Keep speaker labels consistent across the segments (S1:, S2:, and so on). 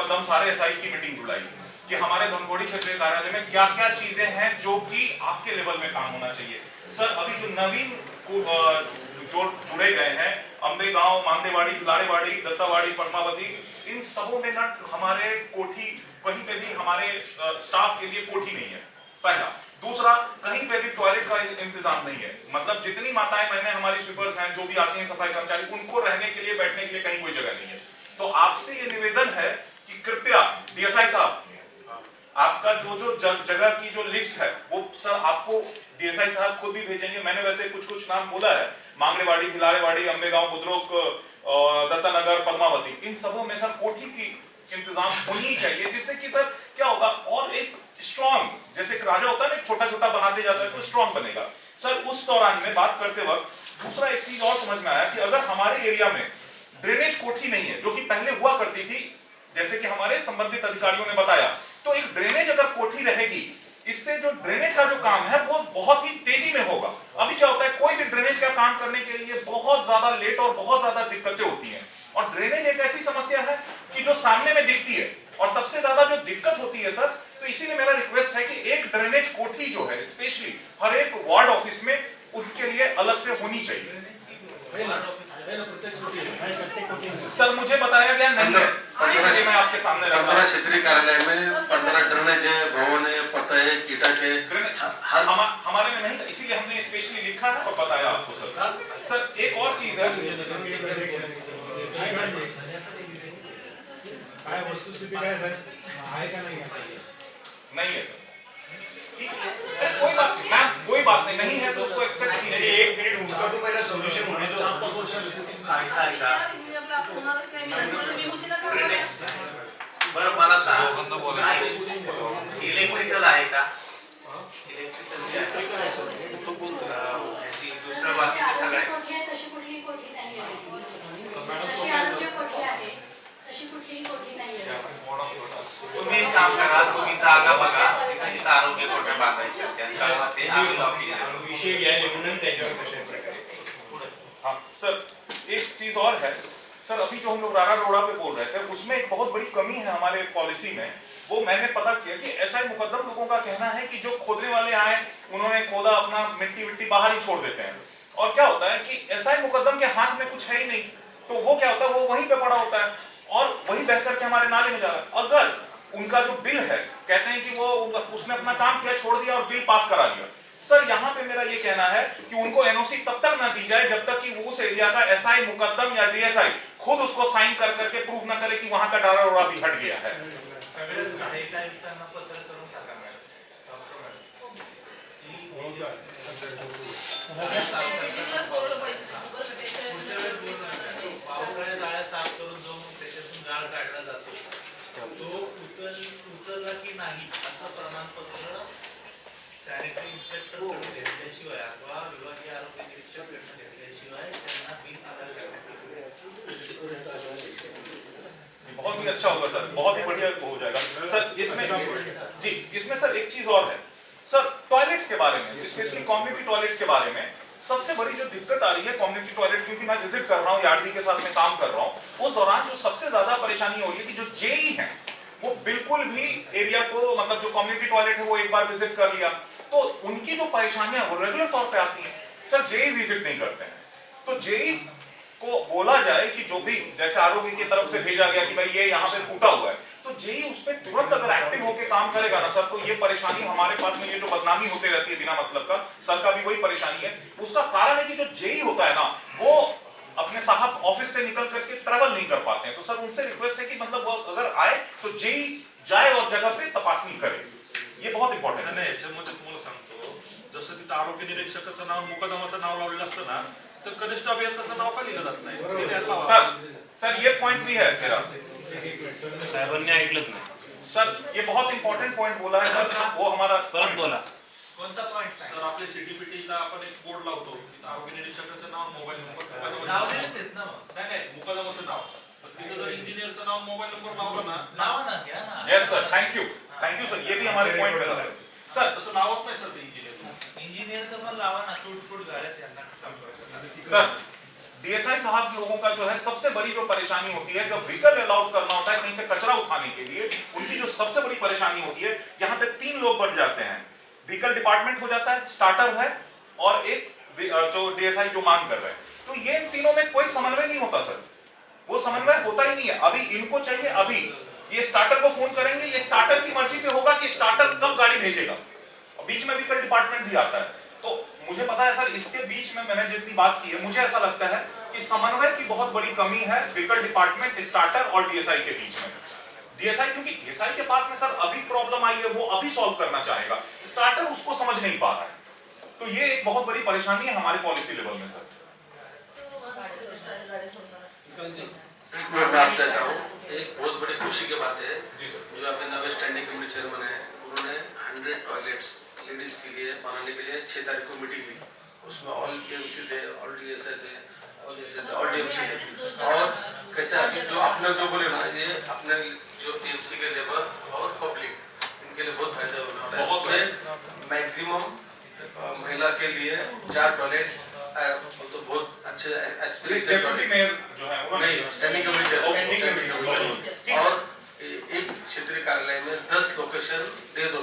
S1: मुकद्दम सारे एसआई की मीटिंग बुलाई कि हमारे धनगोड़ी क्षेत्रीय कार्यालय में क्या क्या चीजें हैं जो कि आपके लेवल में काम होना चाहिए। सर अभी जो नवीन जो जुड़े गए हैं अंबेगांव, मांगदेवाड़ी, लाड़ेवाड़ी, दत्तावाड़ी, पद्मावती, इन सबों में ना हमारे कोठी कहीं पे भी हमारे स्टाफ के लिए कोठी नहीं है, पहला। दूसरा, कहीं पे भी टॉयलेट का इंतजाम नहीं है। मतलब जितनी माताएं बहनें हमारी स्वीपर्स हैं, जो भी आती हैं सफाई कर्मचारी, उनको रहने के लिए, बैठने के लिए कहीं कोई जगह नहीं है। तो आपसे ये निवेदन है कि कृपया डीएसआई साहब, आपका जो जगह की जो लिस्ट है वो सर आपको डीएसआई साहब खुद भी भेजेंगे। मैंने वैसे कुछ नाम बोला है, मांगड़ेवाड़ी, भिलाड़ेवाड़ी, अंबेगांव, बुद्रुक, दत्तानगर, पद्मावती, इन सबों में सर कोठी की इंतजाम होनी चाहिए, जिससे कि सर क्या होगा और एक स्ट्रॉन्ग, जैसे एक राजा होता है ना, छोटा छोटा बनाते जाता है तो स्ट्रॉन्ग बनेगा। सर उस दौरान में बात करते वक्त दूसरा एक चीज और समझ में आया कि अगर हमारे एरिया में ड्रेनेज कोठी नहीं है, जो कि पहले हुआ करती थी, जैसे कि हमारे संबंधित अधिकारियों ने बताया, तो एक ड्रेनेज अगर कोठी रहेगी, इससे जो ड्रेनेज का जो काम है वो बहुत ही तेजी में होगा। अभी क्या होता है, कोई भी ड्रेनेज का काम करने के लिए बहुत ज्यादा लेट और बहुत ज्यादा दिक्कतें होती हैं। और ड्रेनेज एक ऐसी समस्या है कि जो सामने में दिखती है और सबसे ज्यादा जो दिक्कत होती है सर, तो इसीलिए मेरा रिक्वेस्ट है कि एक ड्रेनेज कोठी जो है स्पेशली हर एक वार्ड ऑफिस में उनके लिए अलग से होनी चाहिए। सर मुझे बताया गया नहीं है, मैं आपके सामने रख रहा हूं।
S2: क्षेत्रीय कार्यालय में 15 ड्रेनेज है, भवन है, पता है, कीटक है,
S1: हमारे में नहीं था, इसीलिए हमने स्पेशली लिखा है और बताया आपको सर। सर एक और चीज है,
S3: वस्तुस्थिती काय सर आहे का
S1: नहीं है सर, कोई बात नहीं है तो उसको एक्सेप्ट कीजिए।
S4: एक मिनिट उनका तो पहले सॉल्यूशन होने दो।
S5: बरं मला सांग, इलेक्ट्रिकल आहे का? तो बोलतो दुसरं बाकीचे सगळे
S6: तशी कुठली कोठी नाही आहे, तशी आरोग्य कोठी आहे, तशी कुठलीही कोठी नाही आहे।
S5: तुम्ही एक काम करा, तुम्ही जागा बघा, तिथे आरोग्य कोठ्या बांधायच्या त्या ते आम्ही लॉकिंग
S4: विषय घ्या म्हणून त्याच्यावर कशा प्रकारे।
S1: हाँ सर, एक चीज और है सर, अभी जो हम लोग रारा रोड़ा पे बोल रहे थे उसमें एक बहुत बड़ी कमी है हमारे पॉलिसी में। वो मैंने पता किया कि एसआई मुकद्दम लोगों का कहना है कि जो खोदने वाले आए उन्होंने खोदा, अपना मिट्टी बाहर ही छोड़ देते हैं। और क्या होता है कि एसआई मुकद्दम के हाथ में कुछ है ही नहीं, तो वो क्या होता है, वो वहीं पे पड़ा होता है और वही बह करके हमारे नाले में जा रहा है। अगर उनका जो बिल है, कहते हैं कि वो उसने अपना काम किया, छोड़ दिया और बिल पास करा दिया। सर यहाँ पे मेरा ये कहना है कि उनको एनओसी तब तक ना दी जाए जब तक कि वो उस एरिया का एसआई मुकद्दम या डीएसआई खुद उसको साइन कर करके प्रूफ ना करे कि वहां का डारा रोड़ा भी हट गया है।
S5: उचलला की नाही असं प्रमाणपत्र सॅनिटरी इन्स्पेक्टर कडे घेतल्याशिवाय अथवा विभागीय आरोग्य निरीक्षक कडे घेतल्याशिवाय त्यांना बिल अदा करण्यात
S1: बहुत ही अच्छा होगा सर, बहुत ही बढ़िया हो जाएगा सर। इसमें सर एक चीज और है सर, टॉयलेट्स के बारे में, स्पेशली कम्युनिटी टॉयलेट्स के बारे में सबसे बड़ी जो दिक्कत आ रही है कम्युनिटी टॉयलेट, क्योंकि मैं विजिट कर रहा हूँ, यार्डी के साथ में काम कर रहा हूँ, उस दौरान जो सबसे ज्यादा परेशानी हो रही है कि जो जेई है वो बिल्कुल भी एरिया को, मतलब जो कम्युनिटी टॉयलेट है वो एक बार विजिट कर लिया तो उनकी जो परेशानियां वो रेगुलर तौर पे आती हैं सर, जेई विजिट नहीं करते हैं। तो जेई को बोला जाए कि जो भी जैसे आरोग्य की तरफ से भेजा गया कि भाई ये यहाँ पे फूटा हुआ है, तो जेई उस पर तुरंत अगर एक्टिव होकर काम करेगा ना सर, तो ये परेशानी हमारे पास में ये जो बदनामी होती रहती है बिना मतलब का, सर का भी वही परेशानी है। उसका कारण है कि जो जेई होता है ना वो अपने साहब ऑफिस से निकल करके ट्रैवल नहीं कर पाते हैं। तो सर उनसे रिक्वेस्ट है कि मतलब वो अगर आए तो जेई जाए और जगह पे तपासणी करे, ये बहुत इंपॉर्टेंट है।
S7: नाही याच्यामध्ये तुम्हाला सांगतो, जसं तिथं आरोग्य निरीक्षकाचं नाव, मुकदमाचं नाव लावलेलं असतं ना, तर कनिष्ठ अभियंत्याचं नाव का लिहिलं जात नाही?
S1: सर ये पॉइंट भी है मेरा,
S4: साहेबांनी ऐकलंच नाही
S1: सर, ये बहुत इंपॉर्टेंट पॉइंट बोला है सर, वो हमारा
S4: परत बोला।
S5: कोणता पॉइंट
S7: सर आपले सीडीपीटीला आपण एक बोर्ड लावतो, तिथं आरोग्य निरीक्षकाचं नाव, मोबाईल नंबर,
S5: लावलेच आहेत ना,
S7: नाही मुकदमाचं नाव, तिथं जर इंजिनियरचं नाव, मोबाईल नंबर लावला ना,
S5: नाव ना घ्या ना।
S1: Yes sir, thank you sir, ये भी हमारे पॉइंट में है सर।
S7: तसं नावच नाही सर ते इंजिनियरचं
S5: इंजिनियरचं पण लावा ना, तुटफूट झाल्यास यांना संपर्क
S1: सर डीएसआई साहब के लोगों का जो है सबसे बड़ी जो परेशानी होती है, जब व्हीकल अलाउड करना होता है कहीं से कचरा उठाने के लिए, उनकी जो सबसे बड़ी परेशानी होती है, यहाँ पे 3 लोग बन जाते हैं। व्हीकल डिपार्टमेंट हो जाता है, स्टार्टर है और एक जो डीएसआई जो मांग कर रहे हैं। तो ये तीनों में कोई समन्वय नहीं होता सर, वो समन्वय होता ही नहीं है। अभी इनको चाहिए, अभी ये स्टार्टर को फोन करेंगे, ये स्टार्टर की मर्जी पे होगा कि स्टार्टर कब गाड़ी भेजेगा, बीच में व्हीकल डिपार्टमेंट भी आता है। तो मुझे पता है सर, इसके बीच में मैंने जितनी बात की है, मुझे ऐसा लगता है कि समन्वय की बहुत बड़ी कमी है व्हीकल डिपार्टमेंट, स्टार्टर और डीएसआई के बीच में। डीएसआई, क्योंकि डीएसआई के पास में सर अभी प्रॉब्लम आई है, वो अभी सॉल्व करना चाहेगा, स्टार्टर उसको समझ नहीं पा रहा है। तो ये एक बहुत बड़ी परेशानी है हमारे पॉलिसी लेवल में सर।
S2: एक मिनट मैं आपसे कहता हूँ, एक बहुत बड़ी खुशी की बात है
S1: जी सर।
S2: जो अभी नवे स्टैंडिंग कमेटी चेयरमैन है, उन्होंने 100 टॉयलेट्स लेडीज के लिए बनाने के लिए 6 तारीख को मीटिंग ली। उसमें ऑल पीएमसी थे, ऑल डीएसआई थे, ऑल डीएमसी थे। और कैसे अभी जो आपने जो बोले ना, ये अपने जो टीएमसी के लेबर और पब्लिक, इनके लिए बहुत फायदा होने वाला है। उसमें मैक्सिमम महिला के लिए 4 टॉयलेट, तो बहुत अच्छे एस्पिरेशन
S1: डेप्यूटी मेयर जो है उन्होंने
S2: नहीं, स्टैंडिंग कमेटी चेयरमैन। और एक क्षेत्रीय कार्यालय में 10 लोकेशन दे दो,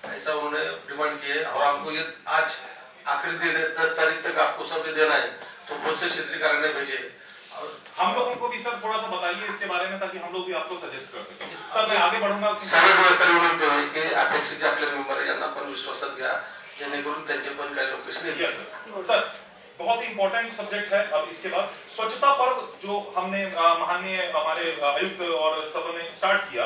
S2: ऐसा उन्होंने डिमांड किया है। और आपको ये आज आखिरी दिन है, 10 तारीख तक आपको सब देना है, तो बहुत से क्षेत्रीय कार्यालय भेजे। और
S1: हम लोगों को भी सर थोड़ा सा बताइए इसके बारे में, ताकि हम लोग भी आपको सजेस्ट कर सकें। सर मैं आगे बढ़ूंगा।
S2: सर्व विनंती आहे की अपेक्षित जे आपले मेंबर यांना पण विश्वासात घ्या, जेणेकरून त्यांचे पण काही लोकेशन
S1: यस सर। सर बहुत ही इंपॉर्टेंट सब्जेक्ट है। अब इसके बाद स्वच्छता पर्व जो हमने माननीय हमारे आयुक्त और सब ने स्टार्ट किया,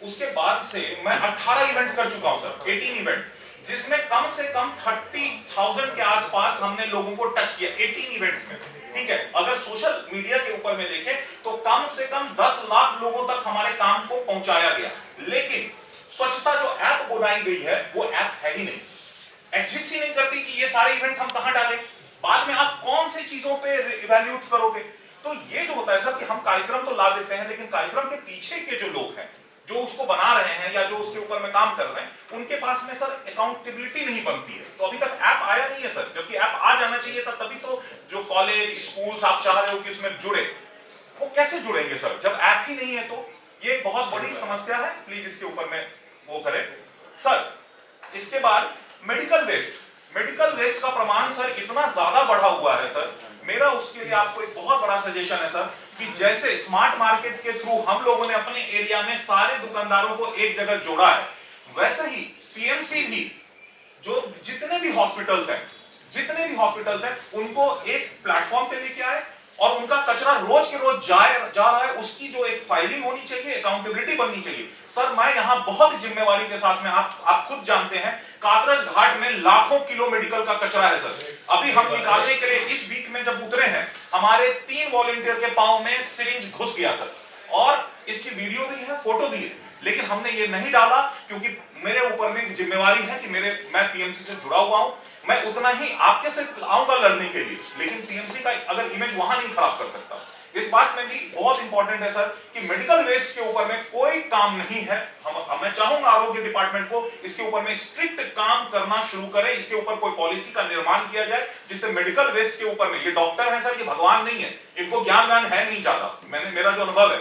S1: उसके बाद से मैं 18 इवेंट कर चुका हूं सर, 18 इवेंट, जिसमें कम से कम 30,000 के आसपास हमने लोगों को टच किया 18 इवेंट्स में। ठीक है, अगर सोशल मीडिया के ऊपर में देखें तो कम से कम 10 लाख लोगों तक हमारे काम को पहुंचाया गया। लेकिन स्वच्छता जो ऐप बनाई गई है, वो ऐप है ही नहीं, एग्जिस्ट ही नहीं करती कि ये सारे इवेंट हम कहां डालें, बाद में आप कौन सी चीजों पे इवैल्यूएट करोगे। तो ये जो होता है सर कि हम कार्यक्रम तो ला देते हैं, लेकिन कार्यक्रम के पीछे के जो लोग हैं, जो उसको बना रहे हैं या जो उसके ऊपर में काम कर रहे हैं, उनके पास में सर अकाउंटेबिलिटी नहीं बनती है। तो अभी तक ऐप आया नहीं है सर, जबकि ऐप आ जाना चाहिए था, तभी तो जो कॉलेज स्कूल्स आप चाह रहे हो कि उसमें जुड़े, वो कैसे जुड़ेंगे सर जब ऐप ही नहीं है। तो ये एक बहुत बड़ी समस्या है, प्लीज इसके ऊपर में वो करें सर। इसके बाद मेडिकल वेस्ट का प्रमाण सर इतना ज्यादा बढ़ा हुआ है सर, मेरा उसके लिए आपको एक बहुत बड़ा सजेशन है सर कि जैसे स्मार्ट मार्केट के थ्रू हम लोगों ने अपने एरिया में सारे दुकानदारों को एक जगह जोड़ा है, वैसे ही पीएमसी भी जो जितने भी हॉस्पिटल्स हैं उनको एक प्लेटफॉर्म पे लेके आए और उनका कचरा रोज के रोज जा रहा है, उसकी जो एक फाइलिंग होनी चाहिए, अकाउंटेबिलिटी बननी चाहिए। सर मैं यहां बहुत जिम्मेवारी के साथ में, आप खुद जानते हैं काकरज घाट में लाखों किलो मेडिकल का कचरा है सर। अभी हम निकालने के लिए इस वीक में जब उतरे हैं, हमारे 3 वॉलंटियर के पांव में सिरिंज घुस गया सर, और इसकी वीडियो भी है, फोटो भी है, लेकिन हमने ये नहीं डाला क्योंकि मेरे ऊपर में जिम्मेवारी है कि मैं पीएमसी से जुड़ा हुआ हूं, मैं उतना ही आपके से आऊंगा लड़ने के लिए, लेकिन पीएमसी का अगर इमेज वहां नहीं खराब कर सकता। इस बात में भी बहुत इंपॉर्टेंट है सर कि मेडिकल वेस्ट के ऊपर में कोई काम नहीं है। मैं चाहूंगा आरोग्य डिपार्टमेंट को इसके ऊपर में स्ट्रिक्ट काम करना शुरू करें, इसके ऊपर कोई पॉलिसी का निर्माण किया जाए जिससे मेडिकल वेस्ट के ऊपर में, ये डॉक्टर हैं सर, ये भगवान नहीं है, इनको ज्ञान है नहीं ज्यादा, मेरा जो अनुभव है,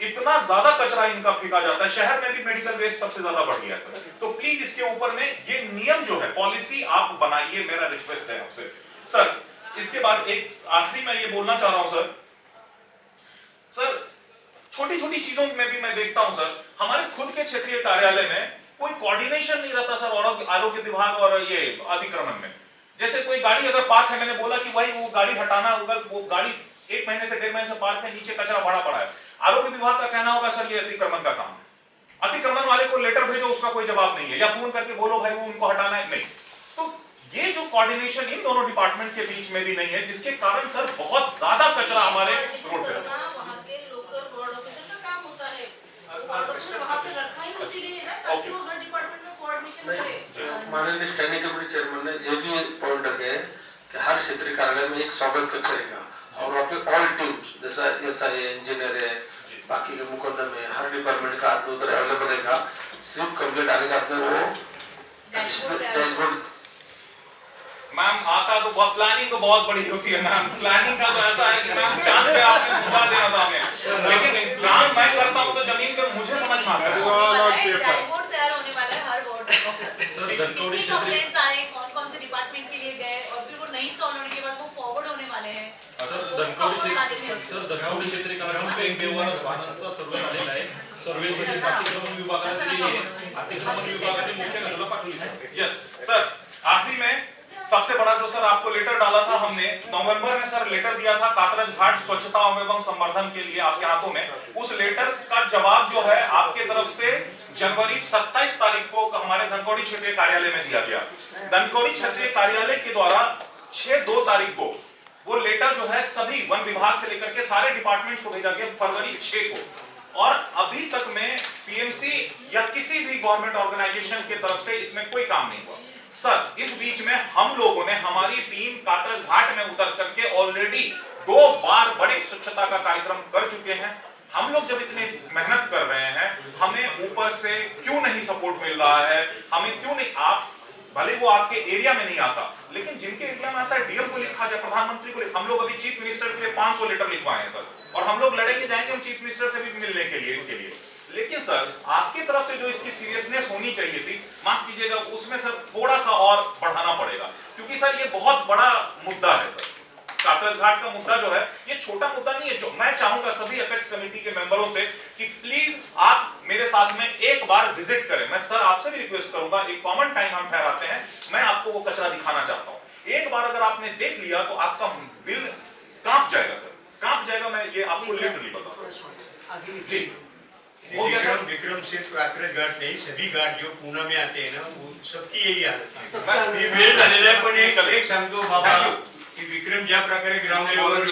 S1: इतना ज्यादा कचरा इनका फेंका जाता है, शहर में भी मेडिकल वेस्ट सबसे ज्यादा बढ़ गया है सर। तो प्लीज इसके ऊपर में ये नियम जो है, पॉलिसी आप बनाइए, मेरा रिक्वेस्ट है आपसे सर। इसके बाद एक आखिरी मैं ये बोलना चाह रहा हूं सर, छोटी छोटी चीजों में भी मैं देखता हूं सर, हमारे खुद के क्षेत्रीय कार्यालय में कोई कोऑर्डिनेशन नहीं रहता सर, और आरोग्य विभाग और ये अधिक्रमण में। जैसे कोई गाड़ी अगर पार्क है, मैंने बोला कि भाई वो गाड़ी हटाना होगा, वो गाड़ी 1 महीने से 1.5 महीने से पार्क है, नीचे कचरा भरा पड़ा है, आरोग्य विभाग का कहना होगा सर ये अतिक्रमण का काम है, अतिक्रमण वाले को लेटर भेजो, उसका कोई जवाब नहीं है, या फोन करके बोलो भाई वो उनको हटाना है, नहीं। तो ये जो कोऑर्डिनेशन इन दोनों डिपार्टमेंट के बीच में भी नहीं है, जिसके कारण सर बहुत ज्यादा कचरा हमारे रोड पे है।
S6: वहाँ के लोकल वार्ड ऑफिसर का काम होता है, वहाँ पे रखा ही उसीलिए है ताकि वो हर डिपार्टमेंट में कोऑर्डिनेशन करे।
S2: माननीय स्टैंडिंग कमेटी चेयरमैन ने ये भी पॉइंट रखे कि हर क्षेत्रीय कार्यालय में एक स्वागत कक्ष रहेगा, और वहाँ पे ऑल टीम्स जैसा एसआई है, इंजीनियर है, बाकी के मुकदमे, हर डिपार्टमेंट का आदमी उधर अवेलेबल रहेगा। सिर्फ कंप्लीट आने का अपने वो डैशबोर्ड
S1: मैम आता तो बहुत प्लानिंग तो बहुत बड़ी होती है मैम, प्लानिंग का तो ऐसा है कि मैम चांद पे आपने पहुंचा देना था हमें, लेकिन काम मैं करता हूँ तो जमीन पे मुझे समझ में आता है।
S6: बोर्ड तैयार होने वाला है हर बोर्ड ऑफिस में।
S7: सर धनकवडी
S6: कितनी
S7: क्षेत्रीय
S6: कंप्लेंट्स आए, कौन-कौन से डिपार्टमेंट के लिए गए और फिर वो नहीं सॉल्व होने के बाद वो फॉरवर्ड होने वाले हैं।
S7: सर
S6: तो proper planning है
S7: सर धनकवडी क्षेत्रीय कार्यालयामध्ये एक व्यवहार वाहनांचा सर्वे झालेला आहे. सर्वेसाठी अतिक्रमण विभागाला दिली आहे. अतिक्रमण विभागाने मुख्य घटना पाठवली सर.
S1: यस सर, आखिरी में सबसे बड़ा जो सर आपको लेटर डाला था हमने नवंबर में सर लेटर दिया था कातरज घाट स्वच्छता एवं संवर्धन के लिए आपके हाथों में, उस लेटर का जवाब जो है आपके तरफ से जनवरी 27 तारीख को हमारे धनकवडी क्षेत्रीय कार्यालय में दिया गया। धनकवडी क्षेत्रीय कार्यालय के द्वारा 6-2 तारीख को वो लेटर जो है सभी वन विभाग से लेकर के सारे डिपार्टमेंट्स को भेजा गया फरवरी 6 को, और अभी तक में पीएमसी या किसी भी गवर्नमेंट ऑर्गेनाइजेशन की तरफ से इसमें कोई काम नहीं हुआ। सर इस बीच में हम लोगों ने हमारी टीम कातरज घाट में उतर करके ऑलरेडी 2 बार बड़े स्वच्छता का कार्यक्रम कर चुके हैं। हम लोग जब इतने मेहनत कर रहे हैं, हमें ऊपर से क्यों नहीं सपोर्ट मिल रहा है, हमें क्यों नहीं, आप भले वो आपके एरिया में नहीं आता, लेकिन जिनके एरिया में आता है डीएम को लिखा जाए, प्रधानमंत्री को हम लोग अभी चीफ मिनिस्टर के लिए 500 लेटर लिखवाए हैं सर, और हम लोग लड़ेंगे जाएंगे हम चीफ मिनिस्टर से भी मिलने के लिए इसके लिए। लेकिन सर आपकी तरफ से जो इसकी सीरियसनेस होनी चाहिए थी, माफ कीजिएगा, उसमें सर थोड़ा सा और बढ़ाना पड़ेगा, क्योंकि सर ये बहुत बड़ा मुद्दा है सर। कातरज घाट का मुद्दा जो है ये छोटा मुद्दा नहीं है। जो मैं चाहूंगा सभी एपेक्स कमेटी के मेंबरों से कि प्लीज आप मेरे साथ में एक बार विजिट करें। मैं सर आपसे भी रिक्वेस्ट करूंगा, एक कॉमन टाइम हम ठहराते हैं, मैं आपको वो कचरा दिखाना चाहता हूं। एक बार अगर आपने देख लिया तो आपका दिल कांप जाएगा सर, कांप जाएगा। मैं ये आपको लिटरली बताता हूं जी। हो गया सर?
S4: विक्रम सिर्फ कातरज घाट नहीं, सभी घाट जो पूना में आते हैं ना, वो सबकी यही हालत है.
S1: मैं-
S4: मी वेळ झालेला आहे, पण एक
S1: चला.
S4: एक सांगतो बाबा
S1: Thank you.
S4: की विक्रम ज्या प्रकारे ग्राउंड लेवलवर